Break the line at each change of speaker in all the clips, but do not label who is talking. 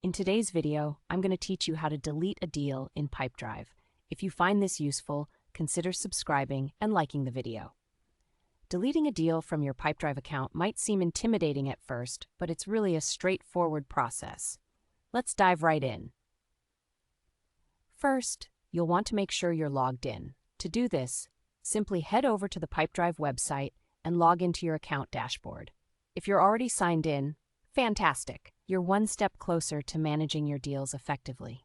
In today's video, I'm going to teach you how to delete a deal in Pipedrive. If you find this useful, consider subscribing and liking the video. Deleting a deal from your Pipedrive account might seem intimidating at first, but it's really a straightforward process. Let's dive right in. First, you'll want to make sure you're logged in. To do this, simply head over to the Pipedrive website and log into your account dashboard. If you're already signed in, fantastic! You're one step closer to managing your deals effectively.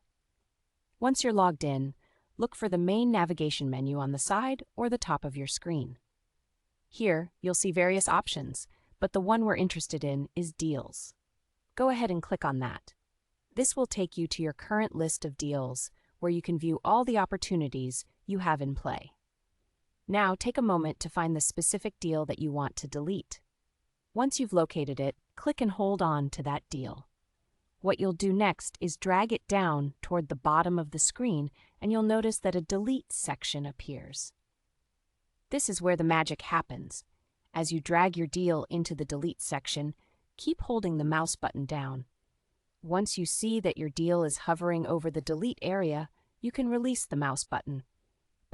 Once you're logged in, look for the main navigation menu on the side or the top of your screen. Here, you'll see various options, but the one we're interested in is Deals. Go ahead and click on that. This will take you to your current list of deals, where you can view all the opportunities you have in play. Now, take a moment to find the specific deal that you want to delete. Once you've located it, click and hold on to that deal. What you'll do next is drag it down toward the bottom of the screen, and you'll notice that a Delete section appears. This is where the magic happens. As you drag your deal into the Delete section, keep holding the mouse button down. Once you see that your deal is hovering over the Delete area, you can release the mouse button.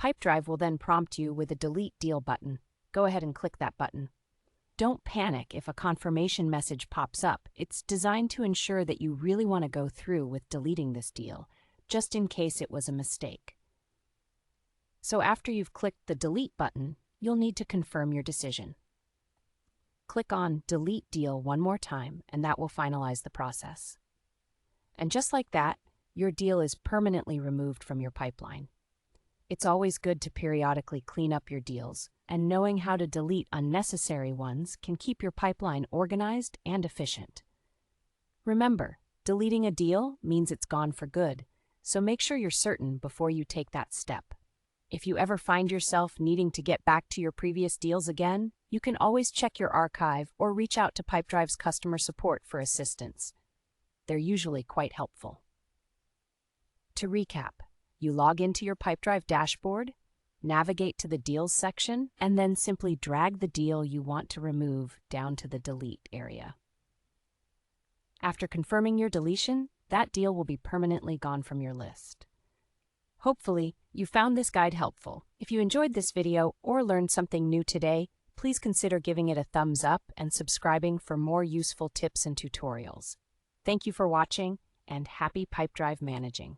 Pipedrive will then prompt you with a Delete Deal button. Go ahead and click that button. Don't panic if a confirmation message pops up. It's designed to ensure that you really want to go through with deleting this deal, just in case it was a mistake. So after you've clicked the Delete button, you'll need to confirm your decision. Click on Delete Deal one more time, and that will finalize the process. And just like that, your deal is permanently removed from your pipeline. It's always good to periodically clean up your deals, and knowing how to delete unnecessary ones can keep your pipeline organized and efficient. Remember, deleting a deal means it's gone for good, so make sure you're certain before you take that step. If you ever find yourself needing to get back to your previous deals again, you can always check your archive or reach out to Pipedrive's customer support for assistance. They're usually quite helpful. To recap, you log into your Pipedrive dashboard, navigate to the Deals section, and then simply drag the deal you want to remove down to the Delete area. After confirming your deletion, that deal will be permanently gone from your list. Hopefully, you found this guide helpful. If you enjoyed this video or learned something new today, please consider giving it a thumbs up and subscribing for more useful tips and tutorials. Thank you for watching, and happy Pipedrive managing.